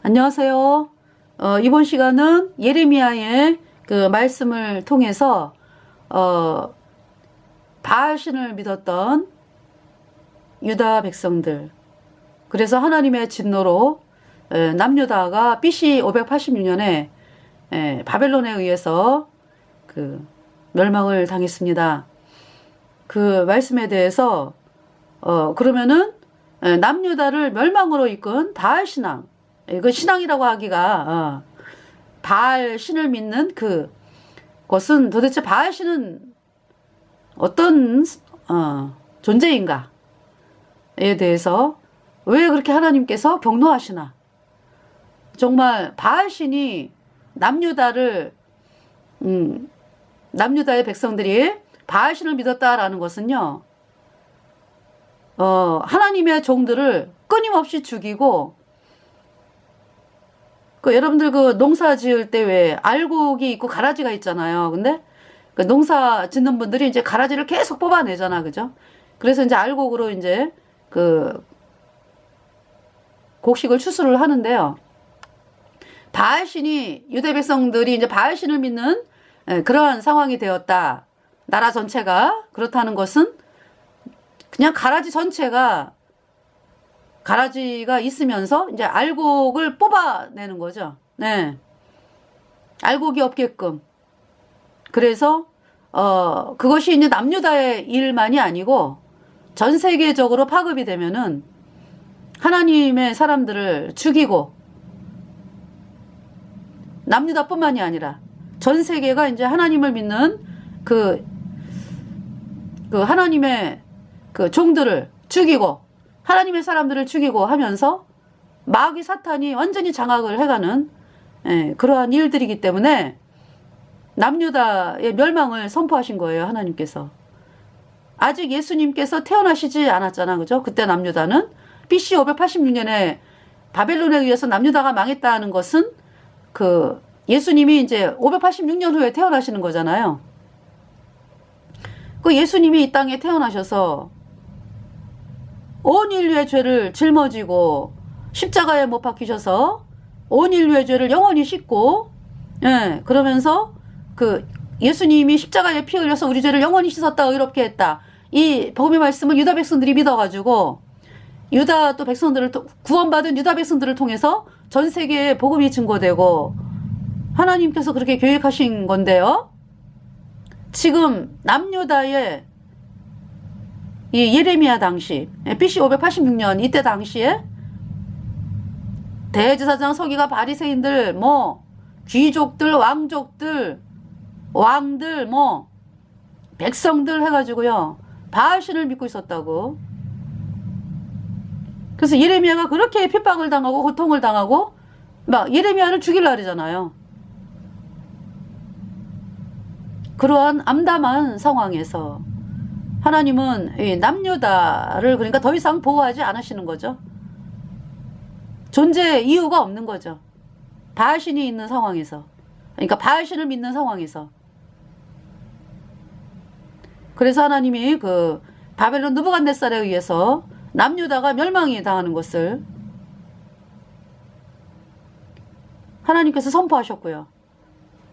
안녕하세요. 이번 시간은 예레미야의 그 말씀을 통해서 바알신을 믿었던 유다 백성들, 그래서 하나님의 진노로 남유다가 BC 586년에 바벨론에 의해서 그 멸망을 당했습니다. 그 말씀에 대해서 그러면은 남유다를 멸망으로 이끈 바알 신앙, 이거 신앙이라고 하기가 바알 신을 믿는 그것은 도대체 바알 신은 어떤 존재인가에 대해서 왜 그렇게 하나님께서 경노하시나. 정말 바알 신이 남유다를 남유다의 백성들이 바알 신을 믿었다라는 것은요, 하나님의 종들을 끊임없이 죽이고, 여러분들 농사 지을 때 왜 알곡이 있고 가라지가 있잖아요. 근데 농사 짓는 분들이 이제 가라지를 계속 뽑아내잖아. 그죠? 그래서 이제 알곡으로 이제 곡식을 추수를 하는데요. 바알신이, 유대 백성들이 이제 바알신을 믿는 그러한 상황이 되었다. 나라 전체가 그렇다는 것은 그냥 가라지 전체가 가라지가 있으면서 이제 알곡을 뽑아내는 거죠. 네. 알곡이 없게끔. 그래서, 그것이 이제 남유다의 일만이 아니고 전 세계적으로 파급이 되면은 하나님의 사람들을 죽이고, 남유다뿐만이 아니라 전 세계가 이제 하나님을 믿는 하나님의 종들을 죽이고, 하나님의 사람들을 죽이고 하면서 마귀 사탄이 완전히 장악을 해가는 그러한 일들이기 때문에 남유다의 멸망을 선포하신 거예요. 하나님께서. 아직 예수님께서 태어나시지 않았잖아. 그죠? 그때 남유다는 BC 586년에 바벨론에 의해서 남유다가 망했다는 것은 예수님이 이제 586년 후에 태어나시는 거잖아요. 예수님이 이 땅에 태어나셔서 온 인류의 죄를 짊어지고 십자가에 못 박히셔서 온 인류의 죄를 영원히 씻고, 그러면서 예수님이 십자가에 피 흘려서 우리 죄를 영원히 씻었다, 의롭게 했다. 이 복음의 말씀을 유다 백성들이 믿어가지고 유다 또 백성들을 구원받은 유다 백성들을 통해서 전 세계에 복음이 증거되고 하나님께서 그렇게 계획하신 건데요. 지금 남유다의 이 예레미야 당시, BC 586년 이때 당시에 대제사장 서기가 바리새인들, 귀족들, 왕족들, 왕들, 백성들 해가지고요, 바알신을 믿고 있었다고. 그래서 예레미야가 그렇게 핍박을 당하고 고통을 당하고 막 예레미야를 죽이려고 그러잖아요. 그러한 암담한 상황에서 하나님은 이 남유다를 그러니까 더 이상 보호하지 않으시는 거죠. 존재 이유가 없는 거죠. 바알신이 있는 상황에서. 그러니까 바알신을 믿는 상황에서. 그래서 하나님이 바벨론 느부갓네살에 의해서 남유다가 멸망이 당하는 것을 하나님께서 선포하셨고요.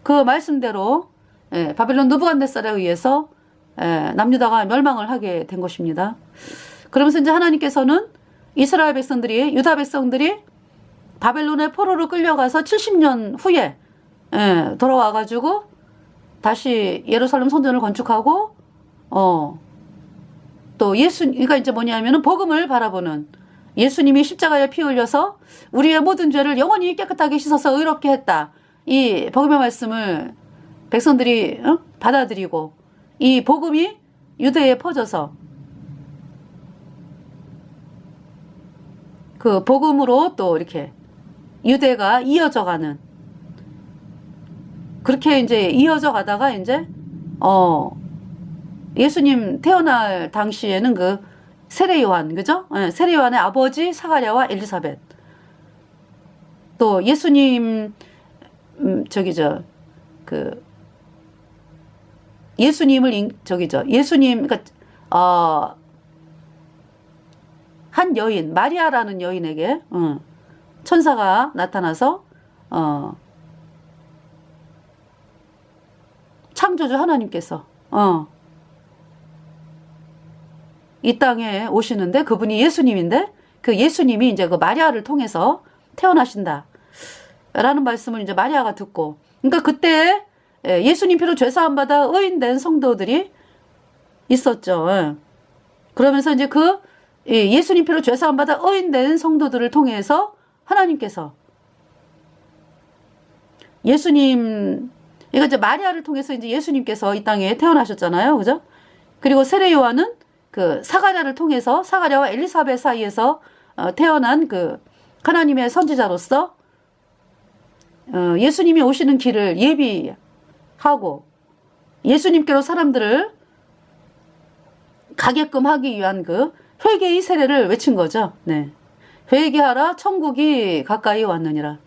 그 말씀대로 바벨론 느부갓네살에 의해서 남유다가 멸망을 하게 된 것입니다. 그러면서 이제 하나님께서는 이스라엘 백성들이, 유다 백성들이 바벨론의 포로로 끌려가서 70년 후에 돌아와가지고 다시 예루살렘 성전을 건축하고 또 그러니까 이제 뭐냐면은 복음을 바라보는, 예수님이 십자가에 피 흘려서 우리의 모든 죄를 영원히 깨끗하게 씻어서 의롭게 했다. 이 복음의 말씀을 백성들이 받아들이고 이 복음이 유대에 퍼져서 그 복음으로 또 이렇게 유대가 이어져 가는, 그렇게 이제 이어져 가다가 이제 예수님 태어날 당시에는 세례 요한, 그죠? 세례 요한의 아버지 사가랴와 엘리사벳, 또 예수님 예수님을 예수님, 그러니까 한 여인, 마리아라는 여인에게 천사가 나타나서 창조주 하나님께서 이 땅에 오시는데 그분이 예수님인데 그 예수님이 이제 그 마리아를 통해서 태어나신다 라는 말씀을 이제 마리아가 듣고, 그러니까 그때 예수님 피로 죄사함 받아 의인된 성도들이 있었죠. 그러면서 이제 그 예수님 피로 죄사함 받아 의인된 성도들을 통해서 하나님께서 예수님, 이거 이제 마리아를 통해서 이제 예수님께서 이 땅에 태어나셨잖아요. 그죠? 그리고 세례 요한은 그 사가랴를 통해서 사가랴와 엘리사벳 사이에서 태어난 그 하나님의 선지자로서 예수님이 오시는 길을 예비하고 예수님께로 사람들을 가게끔 하기 위한 그 회개의 세례를 외친 거죠. 네. 회개하라 천국이 가까이 왔느니라.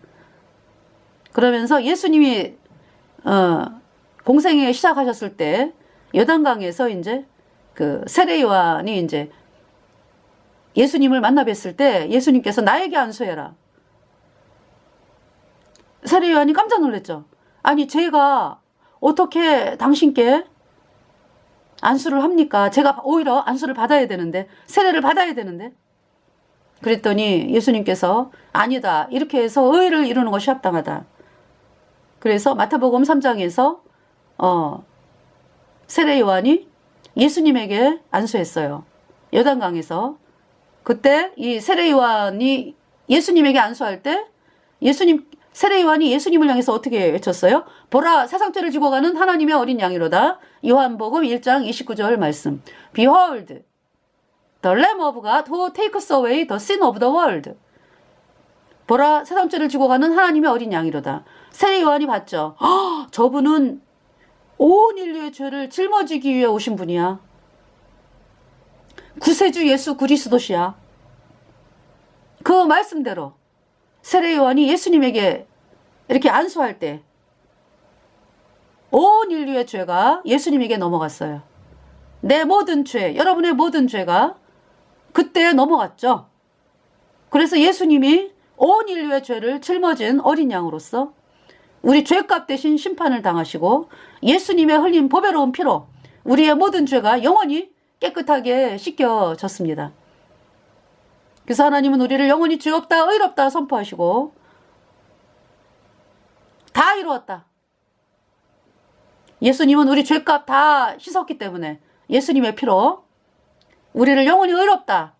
그러면서 예수님이 공생애 시작하셨을 때 요단강에서 이제 그 세례 요한이 이제 예수님을 만나 뵀을 때 예수님께서 나에게 안수해라. 세례 요한이 깜짝 놀랐죠. 아니 제가 어떻게 당신께 안수를 합니까? 제가 오히려 안수를 받아야 되는데, 세례를 받아야 되는데. 그랬더니 예수님께서 아니다. 이렇게 해서 의를 이루는 것이 합당하다. 그래서 마태복음 3장에서 세례 요한이 예수님에게 안수했어요. 요단강에서. 그때 이 세례 요한이 예수님에게 안수할 때 세례 요한이 예수님을 향해서 어떻게 외쳤어요? 보라, 세상 죄를 지고 가는 하나님의 어린 양이로다. 요한복음 1장 29절 말씀. Behold, the Lamb of God who takes away the sin of the world. 보라, 세상 죄를 지고 가는 하나님의 어린 양이로다. 세례 요한이 봤죠. 저분은 온 인류의 죄를 짊어지기 위해 오신 분이야. 구세주 예수 그리스도시야. 그 말씀대로 세례 요한이 예수님에게 이렇게 안수할 때 온 인류의 죄가 예수님에게 넘어갔어요. 내 모든 죄, 여러분의 모든 죄가 그때 넘어갔죠. 그래서 예수님이 온 인류의 죄를 짊어진 어린 양으로서 우리 죄값 대신 심판을 당하시고 예수님의 흘린 보배로운 피로 우리의 모든 죄가 영원히 깨끗하게 씻겨졌습니다. 그래서 하나님은 우리를 영원히 죄 없다, 의롭다 선포하시고 다 이루었다. 예수님은 우리 죄값 다 씻었기 때문에 예수님의 피로 우리를 영원히 의롭다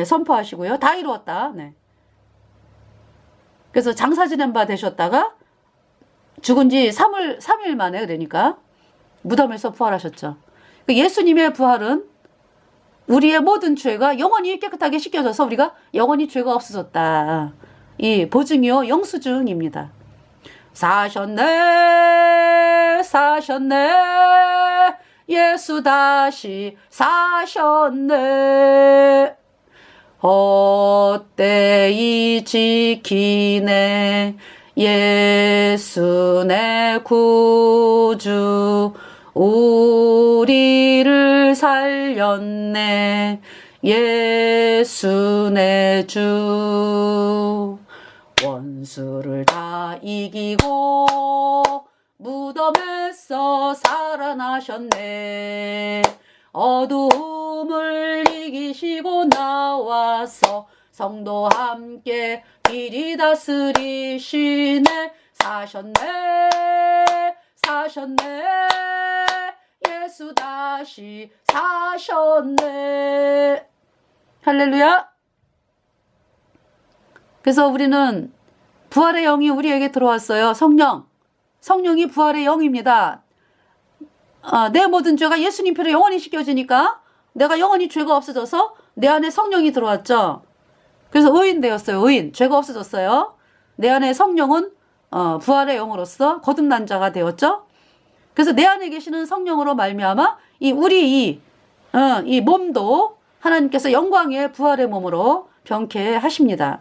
선포하시고요. 다 이루었다. 네. 그래서 장사 지낸 바 되셨다가 죽은 지 3일 만에 그러니까 무덤에서 부활하셨죠. 예수님의 부활은 우리의 모든 죄가 영원히 깨끗하게 씻겨져서 우리가 영원히 죄가 없어졌다. 이 보증이요 영수증입니다. 사셨네 사셨네 예수 다시 사셨네 헛되이 지키네 예수 내 구주 우리를 살렸네 예수 내 주 원수를 다 이기고 무덤에서 살아나셨네 어두움을 이기시고 나와서 성도 함께 길이 다스리시네 사셨네 사셨네 예수 다시 사셨네 할렐루야. 그래서 우리는 부활의 영이 우리에게 들어왔어요. 성령이 부활의 영입니다. 내 모든 죄가 예수님 피로 영원히 씻겨지니까 내가 영원히 죄가 없어져서 내 안에 성령이 들어왔죠. 그래서 의인 되었어요. 의인. 죄가 없어졌어요. 내 안에 성령은 부활의 영으로서 거듭난 자가 되었죠. 그래서 내 안에 계시는 성령으로 말미암아 우리 이 몸도 하나님께서 영광의 부활의 몸으로 병케 하십니다.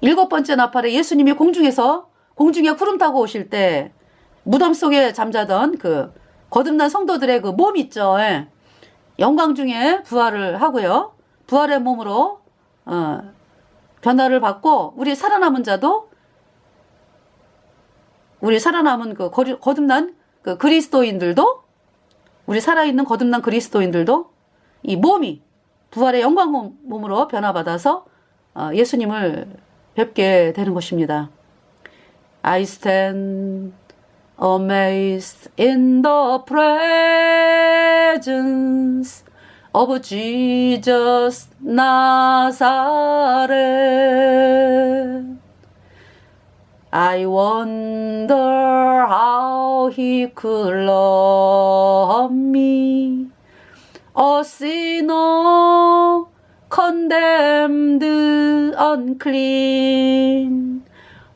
7번째 나팔에 예수님이 공중에 구름 타고 오실 때 무덤 속에 잠자던 그 거듭난 성도들의 그 몸 있죠. 영광 중에 부활을 하고요. 부활의 몸으로 변화를 받고 우리 살아남은 자도 우리 살아남은 그 거듭난 그 그리스도인들도 우리 살아있는 거듭난 그리스도인들도 이 몸이 부활의 영광 몸으로 변화받아서 예수님을 뵙게 되는 것입니다. I stand amazed in the presence of Jesus Nazareth. I wonder how he could love me, a sinner, condemned, unclean.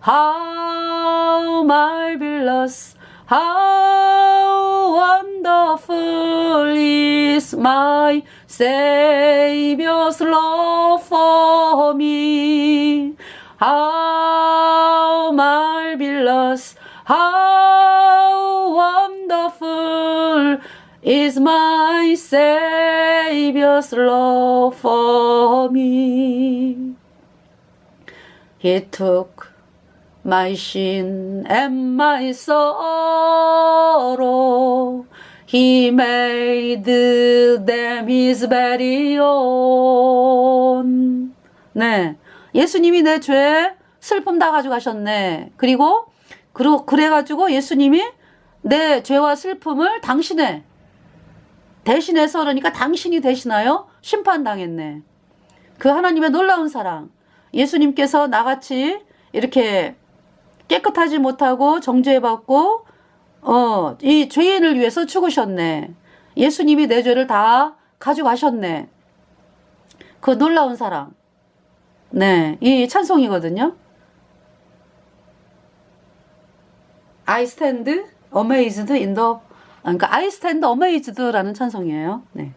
How marvelous, how wonderful is my Savior's love for me. How marvelous, how wonderful is my Savior's love for me. He took my sin and my sorrow. He made them his very own. 네. 예수님이 내 죄, 슬픔 다 가져가셨네. 그래가지고 예수님이 내 죄와 슬픔을 당신의 대신해서 그러니까 당신이 대신하여 심판당했네. 그 하나님의 놀라운 사랑. 예수님께서 나같이 이렇게 깨끗하지 못하고 정죄받고 이 죄인을 위해서 죽으셨네. 예수님이 내 죄를 다 가져가셨네. 그 놀라운 사랑. 네, 이 찬송이거든요. I stand amazed in the 그러니까 I stand amazed라는 찬송이에요. 네.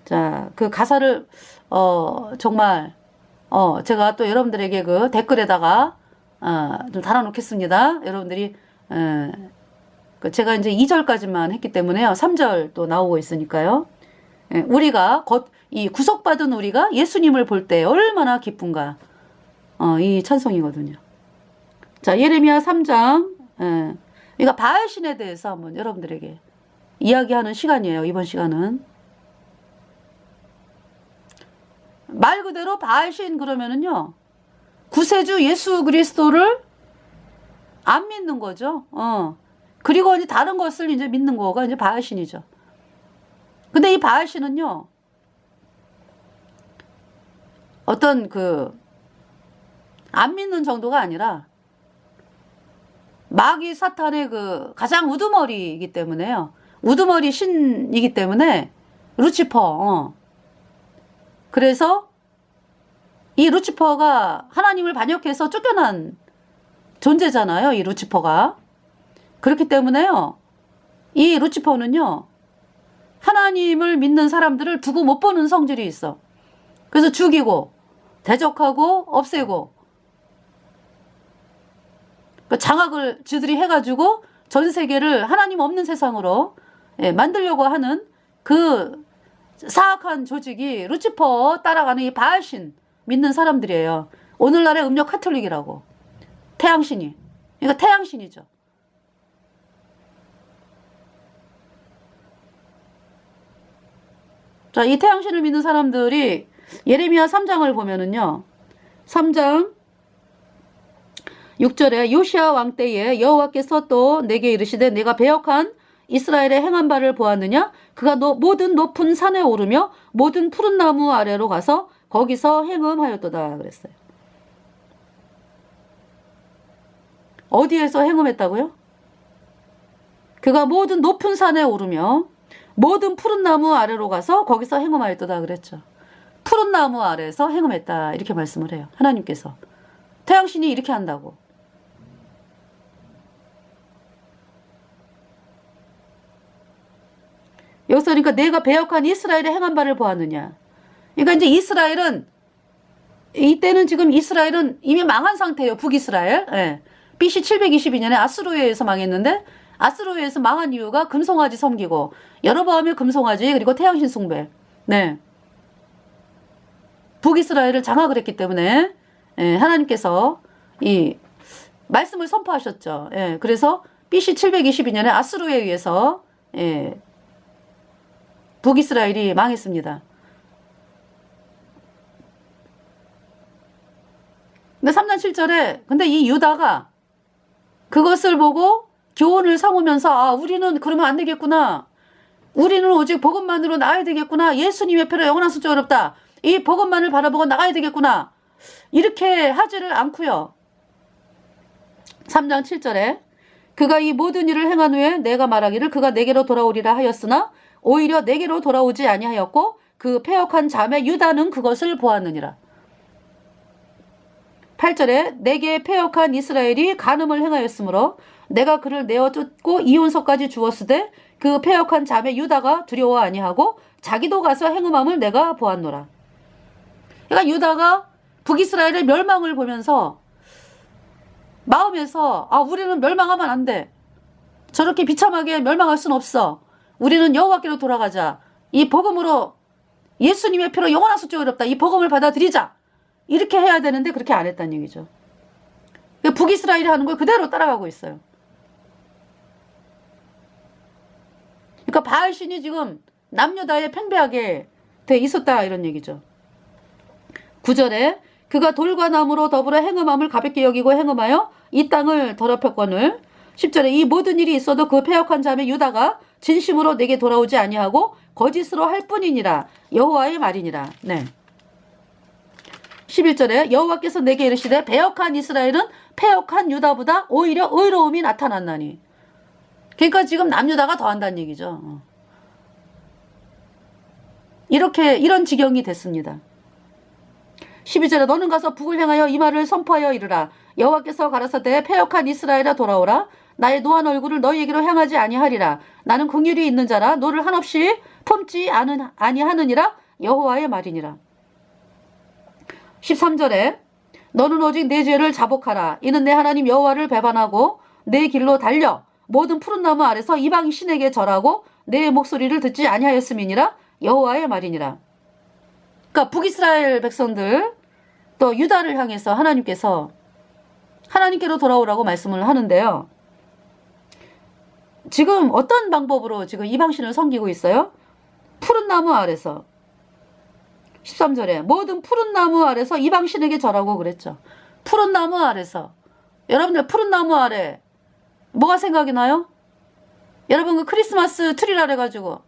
자, 그 가사를 정말 제가 또 여러분들에게 그 댓글에다가 좀 달아놓겠습니다. 여러분들이 제가 이제 2절까지만 했기 때문에요. 3절 또 나오고 있으니까요. 우리가 이 구속받은 우리가 예수님을 볼 때 얼마나 기쁜가. 이 찬송이거든요. 자, 예레미야 3장. 이거 바알신에 대해서 한번 여러분들에게 이야기하는 시간이에요. 이번 시간은. 말 그대로 바알신 그러면은요. 구세주 예수 그리스도를 안 믿는 거죠. 그리고 이제 다른 것을 이제 믿는 거가 이제 바알신이죠. 근데 이 바알신은요. 어떤 안 믿는 정도가 아니라 마귀 사탄의 가장 우두머리이기 때문에요. 우두머리 신이기 때문에 루치퍼. 그래서 이 루치퍼가 하나님을 반역해서 쫓겨난 존재잖아요. 이 루치퍼가. 그렇기 때문에요. 이 루치퍼는요. 하나님을 믿는 사람들을 두고 못 보는 성질이 있어. 그래서 죽이고 대적하고 없애고 장악을 지들이 해가지고 전 세계를 하나님 없는 세상으로 만들려고 하는 그 사악한 조직이 루치퍼 따라가는 이 바알신 믿는 사람들이에요. 오늘날의 음력 카톨릭이라고. 태양신이. 그러니까 태양신이죠. 자, 이 태양신을 믿는 사람들이 예레미야 3장을 보면은요. 3장 6절에 요시야 왕 때에 여호와께서 또 내게 이르시되 내가 배역한 이스라엘의 행한 바를 보았느냐? 그가 모든 높은 산에 오르며 모든 푸른 나무 아래로 가서 거기서 행음하였도다 그랬어요. 어디에서 행음했다고요? 그가 모든 높은 산에 오르며 모든 푸른 나무 아래로 가서 거기서 행음하였도다 그랬죠. 푸른 나무 아래에서 행음했다 이렇게 말씀을 해요. 하나님께서. 태양신이 이렇게 한다고. 여기서 그러니까 내가 배역한 이스라엘의 행한 바를 보았느냐. 그러니까 이제 이스라엘은 이때는 지금 이스라엘은 이미 망한 상태예요. 북이스라엘. 예. BC 722년에 아수르에 의해서 망했는데 아수르에 의해서 망한 이유가 금송아지 섬기고 여로보암의 금송아지 그리고 태양신 숭배. 네. 북이스라엘을 장악을 했기 때문에 예, 하나님께서 이 말씀을 선포하셨죠. 예, 그래서 BC 722년에 아수르에 의해서 예, 북이스라엘이 망했습니다. 근데 3장 7절에 근데 이 유다가 그것을 보고 교훈을 삼으면서 아 우리는 그러면 안 되겠구나. 우리는 오직 복음만으로 나아야 되겠구나. 예수님의 표로 영원한 순종이 어렵다. 이 복음만을 바라보고 나가야 되겠구나. 이렇게 하지를 않고요. 3장 7절에 그가 이 모든 일을 행한 후에 내가 말하기를 그가 내게로 돌아오리라 하였으나 오히려 내게로 돌아오지 아니하였고 그 패역한 자매 유다는 그것을 보았느니라. 8절에 내게 패역한 이스라엘이 간음을 행하였으므로 내가 그를 내어 쫓고 이혼서까지 주었으되 그 패역한 자매 유다가 두려워 아니하고 자기도 가서 행음함을 내가 보았노라. 그러니까 유다가 북이스라엘의 멸망을 보면서 마음에서 아 우리는 멸망하면 안 돼. 저렇게 비참하게 멸망할 순 없어. 우리는 여호와께로 돌아가자. 이 복음으로 예수님의 피로 영원한 순종이 어렵다. 이 복음을 받아들이자. 이렇게 해야 되는데 그렇게 안 했다는 얘기죠. 북이스라엘이 하는 걸 그대로 따라가고 있어요. 그러니까 바알신이 지금 남유다에 팽배하게 돼 있었다 이런 얘기죠. 9절에 그가 돌과 나무로 더불어 행음함을 가볍게 여기고 행음하여 이 땅을 더럽혔거늘 10절에 이 모든 일이 있어도 그 패역한 자매 유다가 진심으로 내게 돌아오지 아니하고 거짓으로 할 뿐이니라 여호와의 말이니라. 네. 11절에 여호와께서 내게 이르시되 패역한 이스라엘은 패역한 유다보다 오히려 의로움이 나타났나니. 그러니까 지금 남유다가 더한다는 얘기죠. 이런 지경이 됐습니다. 12절에 너는 가서 북을 향하여 이 말을 선포하여 이르라. 여호와께서 가라사대 패역한 이스라엘아 돌아오라. 나의 노한 얼굴을 너희에게로 향하지 아니하리라. 나는 긍휼이 있는 자라 너를 한없이 품지 아니하느니라 여호와의 말이니라. 13절에 너는 오직 내 죄를 자복하라. 이는 내 하나님 여호와를 배반하고 내 길로 달려 모든 푸른 나무 아래서 이방 신에게 절하고 내 목소리를 듣지 아니하였음이니라 여호와의 말이니라. 그러니까 북이스라엘 백성들 또 유다를 향해서 하나님께서 하나님께로 돌아오라고 말씀을 하는데요. 지금 어떤 방법으로 지금 이방신을 섬기고 있어요? 푸른 나무 아래서 13절에 모든 푸른 나무 아래서 이방신에게 절하고 그랬죠. 푸른 나무 아래서. 여러분들 푸른 나무 아래 뭐가 생각이 나요? 여러분 그 크리스마스 트리라 해가지고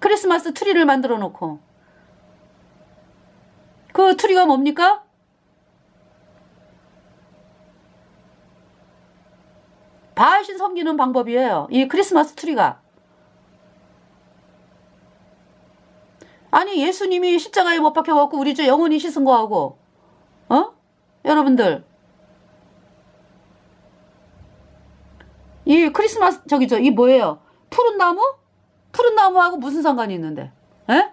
크리스마스 트리를 만들어 놓고 그 트리가 뭡니까? 바알신 섬기는 방법이에요. 이 크리스마스 트리가. 아니 예수님이 십자가에 못 박혀갖고 우리 죄 영원히 씻은 거하고 여러분들 이 크리스마스 저기죠 이 뭐예요? 푸른 나무? 푸른 나무하고 무슨 상관이 있는데? 에?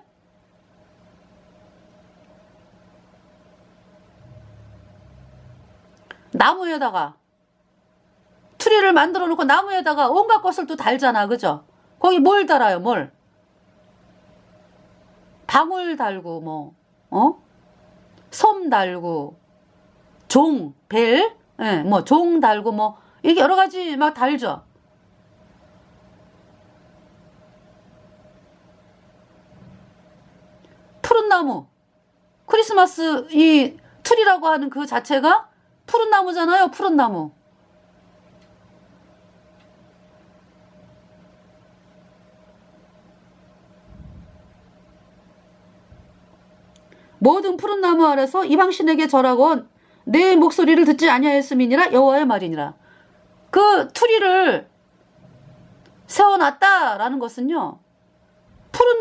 나무에다가 트리를 만들어 놓고 나무에다가 온갖 것을 또 달잖아. 그죠? 거기 뭘 달아요? 뭘? 방울 달고 솜 달고 종, 벨, 종 달고 이게 여러 가지 막 달죠. 푸른 나무. 크리스마스 이 트리라고 하는 그 자체가 푸른 나무잖아요. 푸른 나무. 모든 푸른 나무 아래서 이방신에게 절하고 내 목소리를 듣지 아니하였음이니라 여호와의 말이니라. 그 트리를 세워놨다라는 것은요. 푸른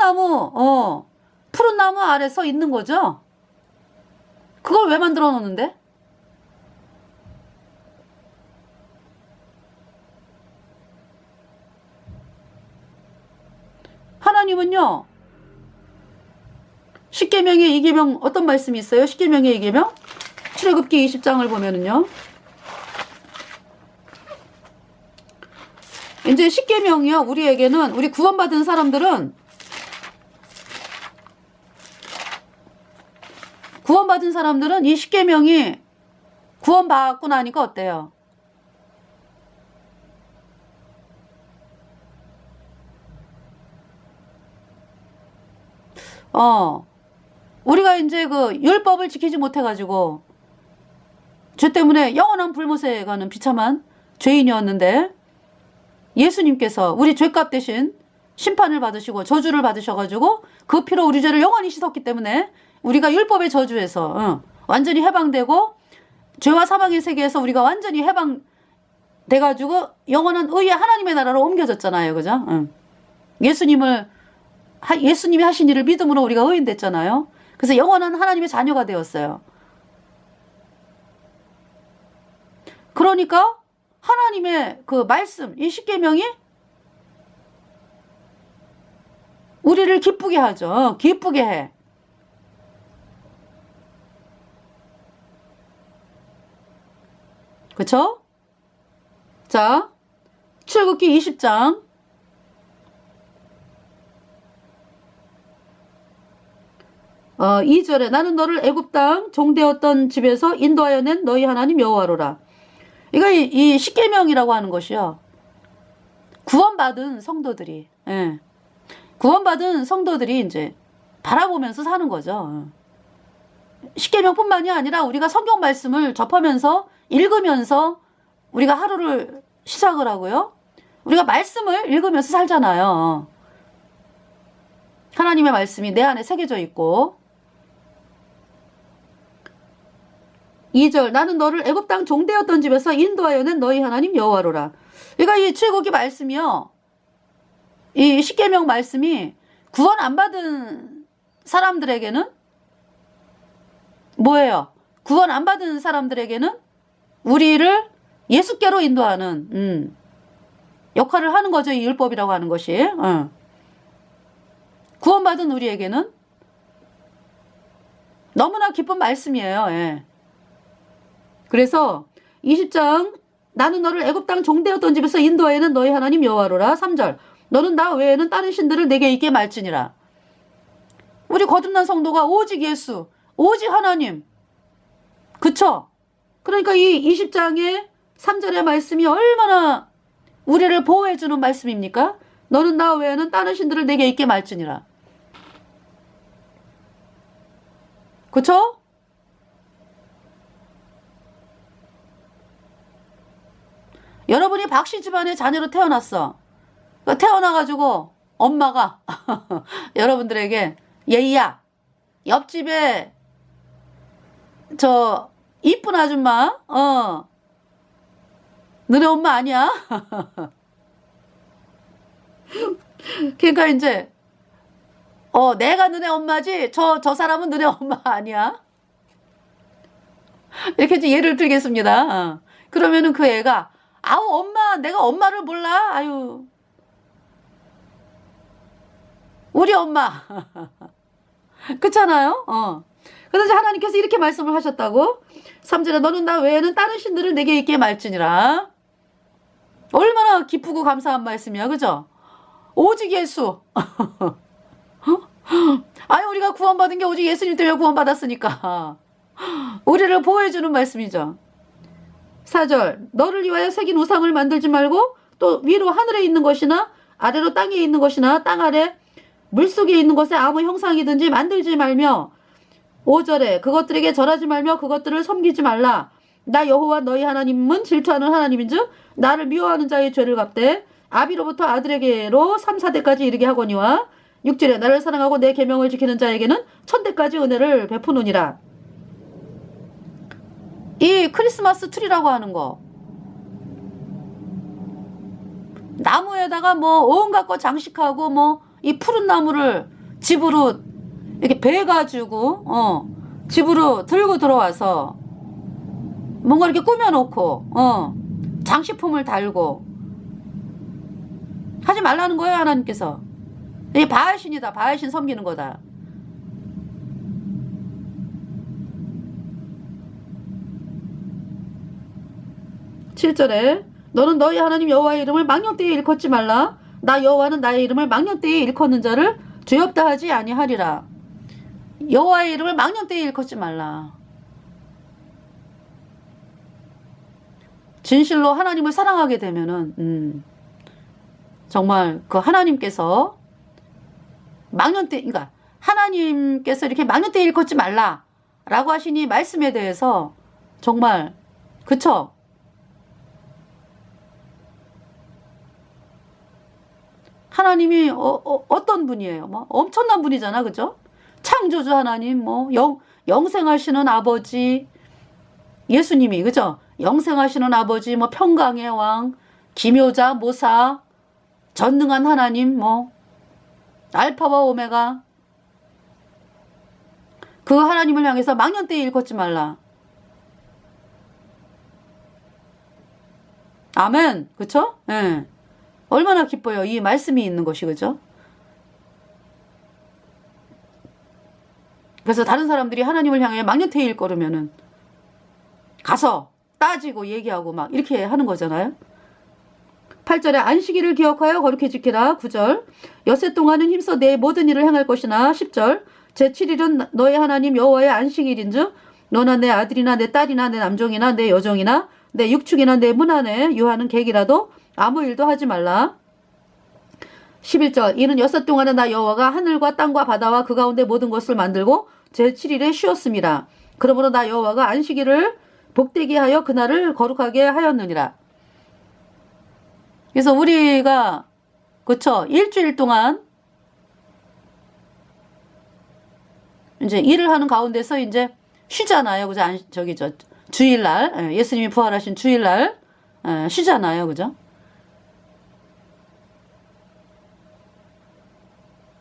나무 아래서 있는 거죠. 그걸 왜 만들어 놓는데? 하나님은요. 십계명의 2계명 어떤 말씀이 있어요? 십계명의 2계명 출애굽기 20장을 보면은요. 이제 십계명이요. 우리에게는 우리 구원받은 사람들은 구원받은 사람들은 이 십계명이 구원받고 나니까 어때요? 우리가 이제 그 율법을 지키지 못해가지고 죄 때문에 영원한 불못에 가는 비참한 죄인이었는데 예수님께서 우리 죄값 대신 심판을 받으시고 저주를 받으셔가지고 그 피로 우리 죄를 영원히 씻었기 때문에 우리가 율법의 저주에서 완전히 해방되고 죄와 사망의 세계에서 우리가 완전히 해방돼가지고 영원한 의의 하나님의 나라로 옮겨졌잖아요. 그죠? 예수님이 하신 일을 믿음으로 우리가 의인됐잖아요. 그래서 영원한 하나님의 자녀가 되었어요. 그러니까 하나님의 그 말씀, 이 십계명이 우리를 기쁘게 하죠. 기쁘게 해. 그쵸? 자, 출애굽기 20장 2절에 나는 너를 애굽 땅 종되었던 집에서 인도하여 낸 너희 하나님 여호와로라. 이거 이 십계명이라고 하는 것이요. 구원받은 성도들이, 구원받은 성도들이 이제 바라보면서 사는 거죠. 십계명뿐만이 아니라 우리가 성경 말씀을 접하면서 읽으면서 우리가 하루를 시작을 하고요. 우리가 말씀을 읽으면서 살잖아요. 하나님의 말씀이 내 안에 새겨져 있고 2절 나는 너를 애굽 땅 종되었던 집에서 인도하여 낸 너희 하나님 여호와로라. 그러니까 이 출애굽기 말씀이요. 이 십계명 말씀이 구원 안 받은 사람들에게는 뭐예요? 구원 안 받은 사람들에게는 우리를 예수께로 인도하는 역할을 하는 거죠. 이 율법이라고 하는 것이. 구원받은 우리에게는 너무나 기쁜 말씀이에요. 예. 그래서 20장 나는 너를 애굽 땅 종되었던 집에서 인도하여는 너희 하나님 여호와로라. 3절 너는 나 외에는 다른 신들을 내게 있게 말지니라. 우리 거듭난 성도가 오직 예수, 오직 하나님. 그쵸? 그러니까 이 20장의 3절의 말씀이 얼마나 우리를 보호해주는 말씀입니까? 너는 나 외에는 다른 신들을 내게 있게 말지니라. 그쵸? 여러분이 박씨 집안의 자녀로 태어났어. 태어나가지고 엄마가 여러분들에게 예이야 옆집에 저 이쁜 아줌마 너네 엄마 아니야? 그러니까 이제 내가 너네 엄마지 저 사람은 너네 엄마 아니야? 이렇게 이제 예를 들겠습니다. 그러면은 그 애가 아우 엄마 내가 엄마를 몰라? 아유 우리 엄마 그렇잖아요. 그래서 하나님께서 이렇게 말씀을 하셨다고. 3절에 너는 나 외에는 다른 신들을 내게 있게 말지니라. 얼마나 기쁘고 감사한 말씀이야. 그죠? 오직 예수. 아니 우리가 구원받은 게 오직 예수님 때문에 구원받았으니까 우리를 보호해주는 말씀이죠. 4절 너를 위하여 새긴 우상을 만들지 말고 또 위로 하늘에 있는 것이나 아래로 땅에 있는 것이나 땅 아래 물속에 있는 것에 아무 형상이든지 만들지 말며 5절에 그것들에게 절하지 말며 그것들을 섬기지 말라. 나 여호와 너희 하나님은 질투하는 하나님인즉 나를 미워하는 자의 죄를 갚되 아비로부터 아들에게로 3, 4대까지 이르게 하거니와 6절에 나를 사랑하고 내 계명을 지키는 자에게는 1000대까지 은혜를 베푸느니라. 이 크리스마스 트리라고 하는 거 나무에다가 뭐 온갖 거 장식하고 뭐 이 푸른 나무를 집으로 이렇게 베가지고 집으로 들고 들어와서 뭔가 이렇게 꾸며놓고 장식품을 달고 하지 말라는 거예요. 하나님께서. 이게 바알신이다. 바알신 섬기는 거다. (7절에) 너는 너희 하나님 여호와의 이름을 망령되이 일컫지 말라. 나 여호와는 나의 이름을 망령되이 일컫는 자를 죄 없다 하지 아니하리라. 여호와의 이름을 망령되이 일컫지 말라. 진실로 하나님을 사랑하게 되면은 정말 그 하나님께서 그러니까 하나님께서 이렇게 망령되이 일컫지 말라라고 하신 이 말씀에 대해서 정말 그쵸? 하나님이 어떤 분이에요? 뭐 엄청난 분이잖아, 그죠? 창조주 하나님, 뭐 영생하시는 아버지, 예수님이 그죠? 영생하시는 아버지, 뭐 평강의 왕, 기묘자, 모사, 전능한 하나님, 뭐 알파와 오메가, 그 하나님을 향해서 망령되이 일컫지 말라. 아멘, 그쵸? 예. 얼마나 기뻐요, 이 말씀이 있는 것이, 그죠? 그래서 다른 사람들이 하나님을 향해 망령되이 일거르면은 가서 따지고 얘기하고 막 이렇게 하는 거잖아요. 8절에 안식일을 기억하여 거룩히 지키라. 9절 엿새 동안은 힘써 내 모든 일을 행할 것이나. 10절 제7일은 너의 하나님 여호와의 안식일인즉 너나 내 아들이나 내 딸이나 내 남종이나 내 여종이나 내 육축이나 내 문 안에 유하는 객이라도 아무 일도 하지 말라. 11절 이는 엿새 동안은 나 여호와가 하늘과 땅과 바다와 그 가운데 모든 것을 만들고 제7일에 쉬었습니다. 그러므로 나 여호와가 안식일을 복되게 하여 그날을 거룩하게 하였느니라. 그래서 우리가 그쵸, 일주일 동안 이제 일을 하는 가운데서 이제 쉬잖아요, 그죠? 주일날, 예수님이 부활하신 주일날 쉬잖아요, 그죠?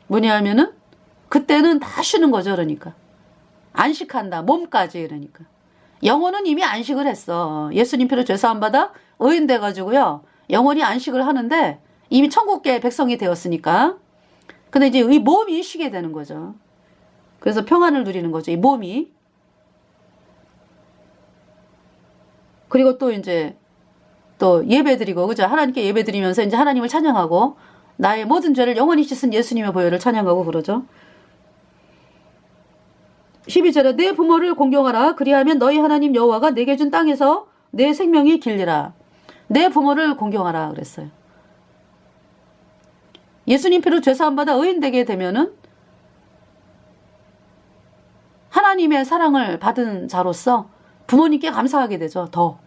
뭐냐 하면은 그때는 다 쉬는 거죠, 그러니까 안식한다, 몸까지. 그러니까 영혼은 이미 안식을 했어. 예수님 피로 죄사함 받아 의인 돼가지고요, 영혼이 안식을 하는데 이미 천국계 백성이 되었으니까. 근데 이제 이 몸이 쉬게 되는 거죠. 그래서 평안을 누리는 거죠, 이 몸이. 그리고 또 이제 또 예배드리고, 그죠? 하나님께 예배드리면서 이제 하나님을 찬양하고 나의 모든 죄를 영원히 씻은 예수님의 보혈을 찬양하고 그러죠. 12절에 내 부모를 공경하라. 그리하면 너희 하나님 여호와가 내게 준 땅에서 내 생명이 길리라. 내 부모를 공경하라 그랬어요. 예수님 피로 죄사함 받아 의인 되게 되면은 하나님의 사랑을 받은 자로서 부모님께 감사하게 되죠. 더.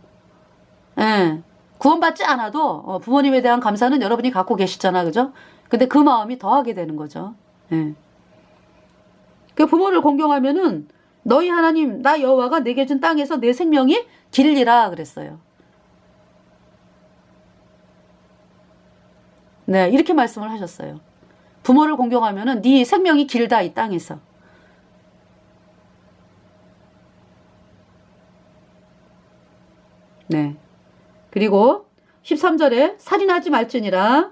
예. 구원받지 않아도 부모님에 대한 감사는 여러분이 갖고 계시잖아, 그죠? 근데 그 마음이 더하게 되는 거죠. 예. 그 부모를 공경하면은 너희 하나님 나 여호와가 내게 준 땅에서 내 생명이 길리라 그랬어요. 네, 이렇게 말씀을 하셨어요. 부모를 공경하면은 네 생명이 길다, 이 땅에서. 네. 그리고 13절에 살인하지 말지니라.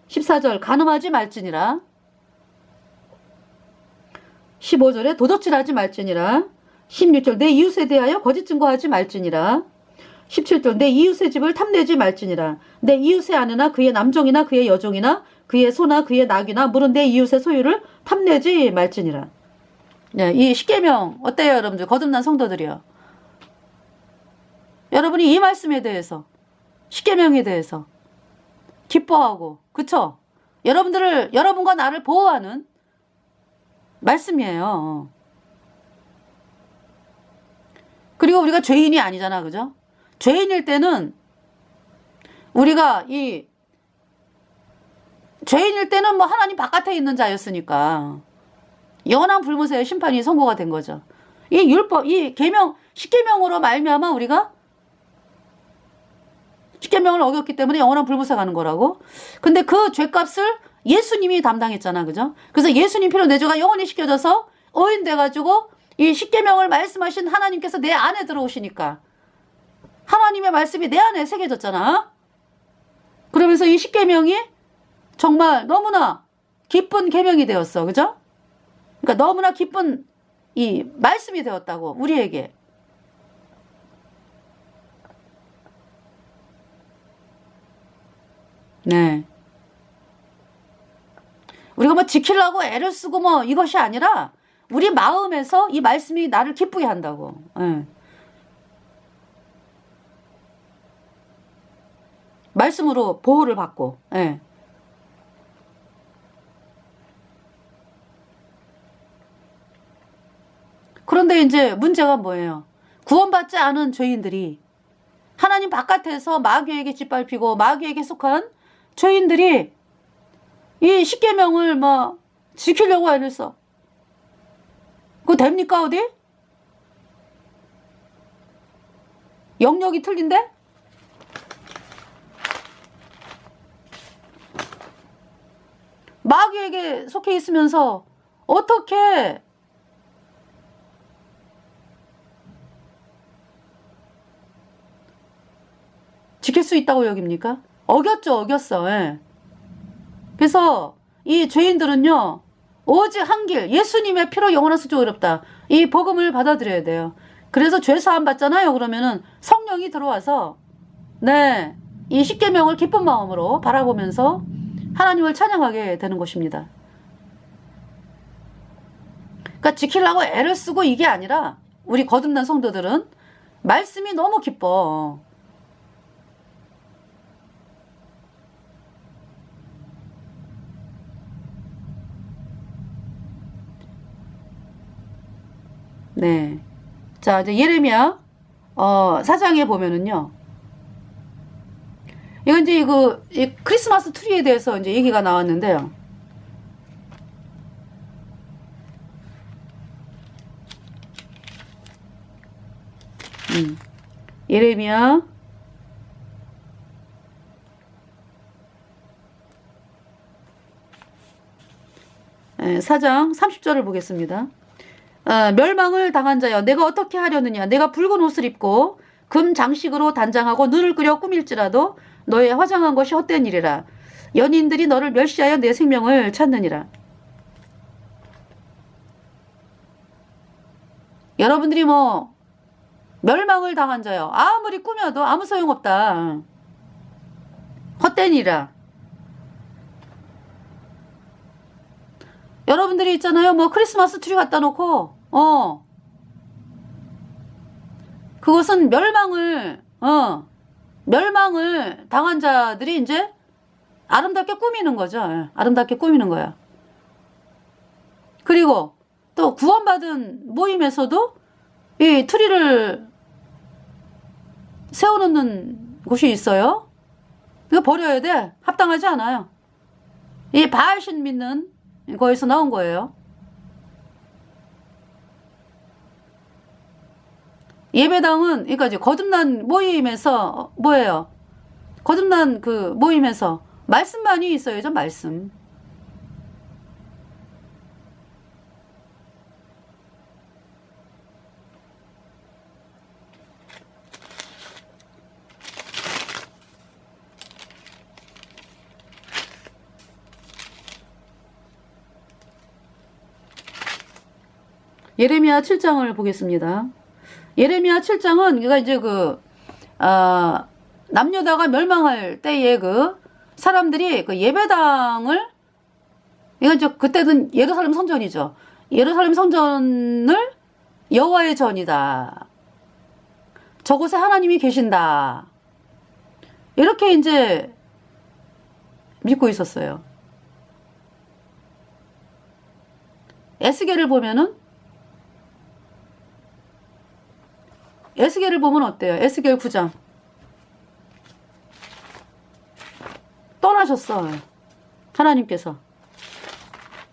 14절 간음하지 말지니라. 15절에 도적질하지 말지니라. 16절 내 이웃에 대하여 거짓 증거하지 말지니라. 17절 내 이웃의 집을 탐내지 말지니라. 내 이웃의 아내나 그의 남종이나 그의 여종이나 그의 소나 그의 낙이나 물은 내 이웃의 소유를 탐내지 말지니라. 네, 이 십계명 어때요, 여러분들? 거듭난 성도들이요. 여러분이 이 말씀에 대해서, 십계명에 대해서 기뻐하고, 그쵸? 여러분과 나를 보호하는 말씀이에요. 그리고 우리가 죄인이 아니잖아, 그죠? 죄인일 때는 우리가 죄인일 때는 뭐 하나님 바깥에 있는 자였으니까 영원한 불무사의 심판이 선고가 된 거죠. 이 율법, 이 계명, 십계명으로 말미암아 우리가 십계명을 어겼기 때문에 영원한 불무사 가는 거라고. 근데 그 죄값을 예수님이 담당했잖아, 그죠? 그래서 예수님 피로 내 죄가 영원히 씻겨져서 의인 돼가지고 이 십계명을 말씀하신 하나님께서 내 안에 들어오시니까 하나님의 말씀이 내 안에 새겨졌잖아. 그러면서 이 십계명이 정말 너무나 기쁜 계명이 되었어, 그죠? 그러니까 너무나 기쁜 이 말씀이 되었다고, 우리에게. 네. 우리가 뭐 지키려고 애를 쓰고 뭐 이것이 아니라 우리 마음에서 이 말씀이 나를 기쁘게 한다고. 예. 말씀으로 보호를 받고. 예. 그런데 이제 문제가 뭐예요? 구원받지 않은 죄인들이 하나님 바깥에서 마귀에게 짓밟히고 마귀에게 속한 죄인들이 이 십계명을 뭐 지키려고 애를 써. 그거 됩니까 어디? 영역이 틀린데? 마귀에게 속해 있으면서 어떻게 지킬 수 있다고 여깁니까? 어겼죠, 어겼어. 예. 그래서 이 죄인들은요, 오직 한 길, 예수님의 피로 영원한 수주 어렵다. 이 복음을 받아들여야 돼요. 그래서 죄 사함 받잖아요. 그러면은 성령이 들어와서 네, 이 십계명을 기쁜 마음으로 바라보면서 하나님을 찬양하게 되는 것입니다. 그러니까 지키려고 애를 쓰고 이게 아니라 우리 거듭난 성도들은 말씀이 너무 기뻐. 네. 자, 이제 예레미야 4장에 보면은요. 이건 이제 이 크리스마스 트리에 대해서 이제 얘기가 나왔는데요. 예레미야 4장 30절을 보겠습니다. 멸망을 당한 자여 내가 어떻게 하려느냐 내가 붉은 옷을 입고 금 장식으로 단장하고 눈을 그려 꾸밀지라도 너의 화장한 것이 헛된 일이라. 연인들이 너를 멸시하여 내 생명을 찾느니라. 여러분들이 뭐 멸망을 당한 자여 아무리 꾸며도 아무 소용없다. 헛된 일이라. 여러분들이 있잖아요. 뭐 크리스마스 트리 갖다 놓고 그것은 멸망을 당한 자들이 이제 아름답게 꾸미는 거죠. 아름답게 꾸미는 거야. 그리고 또 구원받은 모임에서도 이 트리를 세워놓는 곳이 있어요. 이거 버려야 돼. 합당하지 않아요. 이 바알신 믿는 거기서 나온 거예요. 예배당은 그러니까 이제 거듭난 모임에서 뭐예요? 거듭난 그 모임에서 말씀만이 있어야죠. 말씀. 예레미야 7장을 보겠습니다. 예레미야 7장은 그러니까 이제 남유다가 멸망할 때에 사람들이 예배당을 이건 이제 그때는 예루살렘 성전이죠. 예루살렘 성전을 여호와의 전이다. 저곳에 하나님이 계신다. 이렇게 이제 믿고 있었어요. 에스겔을 보면은 에스겔을 보면 어때요? 에스겔 9장. 떠나셨어. 하나님께서.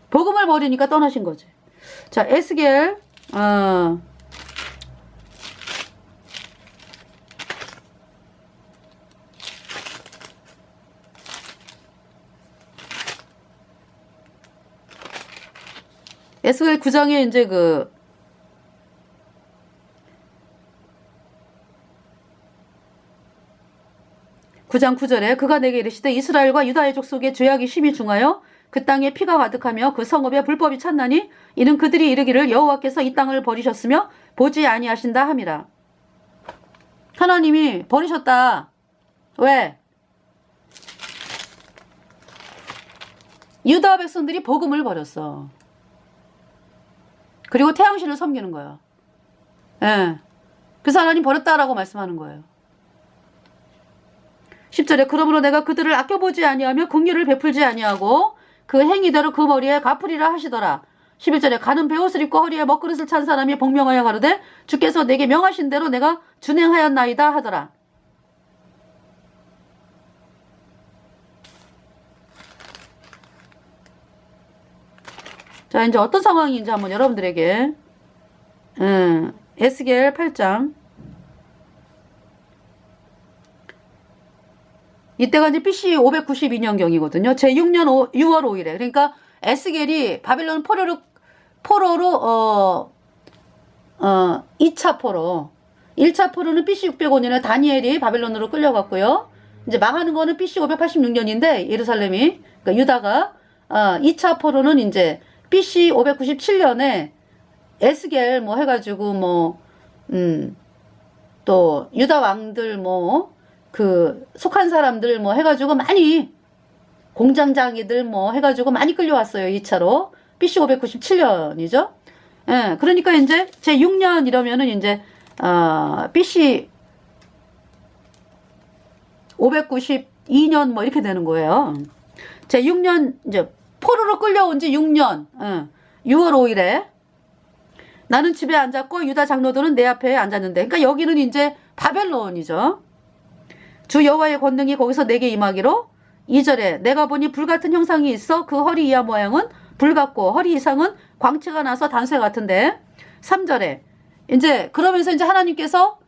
복음을 버리니까 떠나신 거지. 자, 에스겔, 에스겔 9장에 이제 9장 9절에 그가 내게 이르시되 이스라엘과 유다의 족속의 죄악이 심히 중하여 그 땅에 피가 가득하며 그 성읍에 불법이 찼나니 이는 그들이 이르기를 여호와께서 이 땅을 버리셨으며 보지 아니하신다 함이라. 하나님이 버리셨다. 왜? 유다 백성들이 복음을 버렸어. 그리고 태양신을 섬기는 거예요. 예. 그래서 하나님 버렸다라고 말씀하는 거예요. 10절에 그러므로 내가 그들을 아껴보지 아니하며 긍휼을 베풀지 아니하고 그 행위대로 그 머리에 갚으리라 하시더라. 11절에 가는 베옷을 입고 허리에 먹그릇을 찬 사람이 복명하여 가로되 주께서 내게 명하신 대로 내가 준행하였나이다 하더라. 자, 이제 어떤 상황인지 한번 여러분들에게 에스겔 8장 이때가 이제 BC 592년경이거든요. 제6년 6월 5일에. 그러니까 에스겔이 바빌론 포로로 2차 포로. 1차 포로는 BC 605년에 다니엘이 바빌론으로 끌려갔고요. 이제 망하는 거는 BC 586년인데 예루살렘이 그러니까 유다가 2차 포로는 이제 BC 597년에 에스겔 뭐 해가지고 또 유다 왕들 그 속한 사람들 해가지고 많이 공장장이들 해가지고 많이 끌려왔어요. 2차로. BC 597년이죠. 예, 그러니까 이제 제6년 이러면은 이제 BC 592년 이렇게 되는 거예요. 제6년 이제 포로로 끌려온 지 6년 6월 5일에 나는 집에 앉았고 유다 장로들은 내 앞에 앉았는데 그러니까 여기는 이제 바벨론이죠. 주 여호와의 권능이 거기서 내게 임하기로 2절에 내가 보니 불같은 형상이 있어 그 허리 이하 모양은 불같고 허리 이상은 광채가 나서 단쇠 같은데 3절에 이제 그러면서 이제 하나님께서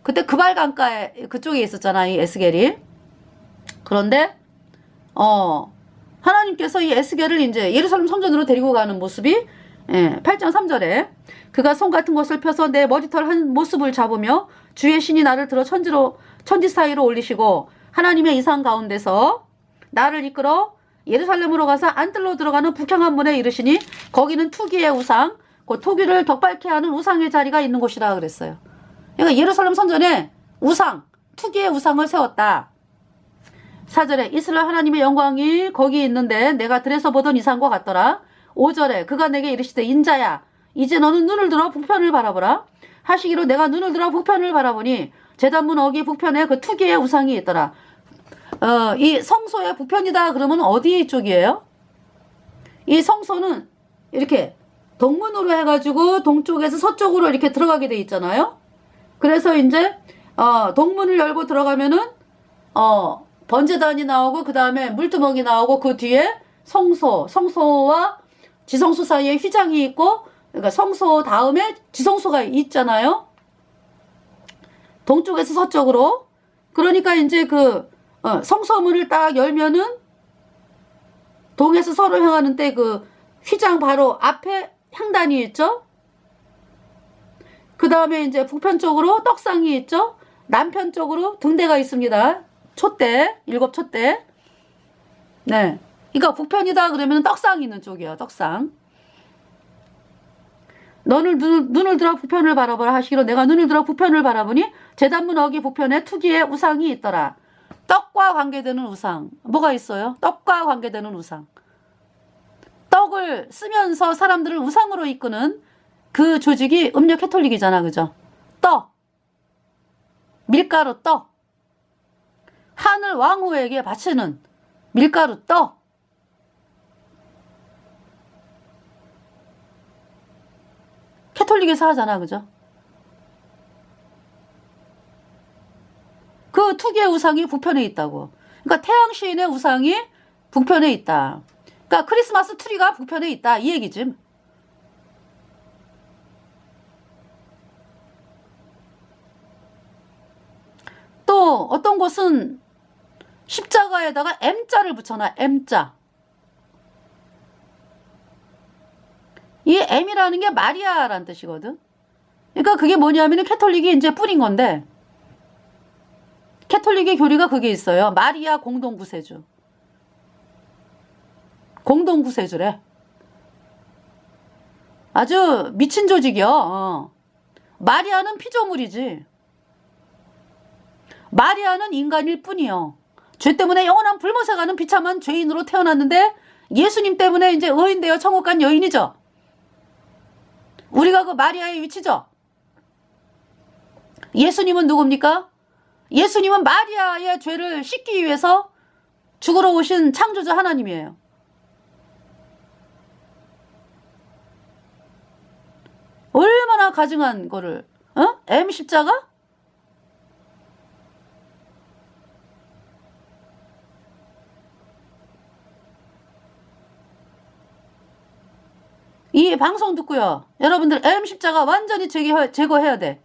그때 그발 강가에 그쪽에 있었잖아 이 에스겔이. 그런데 하나님께서 이 에스겔을 이제 예루살렘 성전으로 데리고 가는 모습이 8장 3절에 그가 손 같은 것을 펴서 내 머리털 한 모습을 잡으며 주의 신이 나를 들어 천지 사이로 올리시고 하나님의 이상 가운데서 나를 이끌어 예루살렘으로 가서 안뜰로 들어가는 북향한 문에 이르시니 거기는 투기의 우상 그 토기를 격발케 하는 우상의 자리가 있는 곳이라 그랬어요. 그러니까 예루살렘 성전에 우상 투기의 우상을 세웠다. 4절에 이스라엘 하나님의 영광이 거기 있는데 내가 들에서 보던 이상과 같더라. 5절에 그가 내게 이르시되 인자야 이제 너는 눈을 들어 북편을 바라보라 하시기로 내가 눈을 들어 북편을 바라보니 제단문 어기 북편에 그 투기의 우상이 있더라. 이 성소의 북편이다 그러면 어디 쪽이에요? 이 성소는 이렇게 동문으로 해가지고 동쪽에서 서쪽으로 이렇게 들어가게 돼 있잖아요. 그래서 이제 동문을 열고 들어가면은 번제단이 나오고 그 다음에 물두멍이 나오고 그 뒤에 성소와 지성소 사이에 휘장이 있고 그러니까 성소 다음에 지성소가 있잖아요. 동쪽에서 서쪽으로. 그러니까 이제 그 성소문을 딱 열면은 동에서 서로 향하는 때 그 휘장 바로 앞에 향단이 있죠. 그 다음에 이제 북편 쪽으로 떡상이 있죠. 남편 쪽으로 등대가 있습니다. 촛대, 7촛대. 네. 그러니까 북편이다 그러면 떡상이 있는 쪽이에요. 떡상. 너는 눈을 들어 북편을 바라보라 하시기로 내가 눈을 들어 북편을 바라보니 제단문 어기 북편에 투기의 우상이 있더라. 떡과 관계되는 우상. 뭐가 있어요? 떡과 관계되는 우상. 떡을 쓰면서 사람들을 우상으로 이끄는 그 조직이 음료 캐톨릭이잖아. 그죠? 떡. 밀가루 떡. 하늘 왕후에게 바치는 밀가루 떡. 캐톨릭에서 하잖아. 그죠? 그 투기의 우상이 북편에 있다고. 그러니까 태양신의 우상이 북편에 있다. 그러니까 크리스마스 트리가 북편에 있다. 이 얘기지. 또 어떤 곳은 십자가에다가 M자를 붙여놔. M자. 이 M이라는 게 마리아라는 뜻이거든. 그러니까 그게 뭐냐면 캐톨릭이 이제 뿌린 건데 캐톨릭의 교리가 그게 있어요. 마리아 공동구세주. 공동구세주래. 아주 미친 조직이요. 마리아는 피조물이지. 마리아는 인간일 뿐이요. 죄 때문에 영원한 불못에 가는 비참한 죄인으로 태어났는데 예수님 때문에 이제 의인되어 천국 간 여인이죠. 우리가 그 마리아의 위치죠. 예수님은 누굽니까? 예수님은 마리아의 죄를 씻기 위해서 죽으러 오신 창조자 하나님이에요. 얼마나 가증한 거를, M 십자가? 이 방송 듣고요. 여러분들 M 십자가 완전히 제거해야 돼.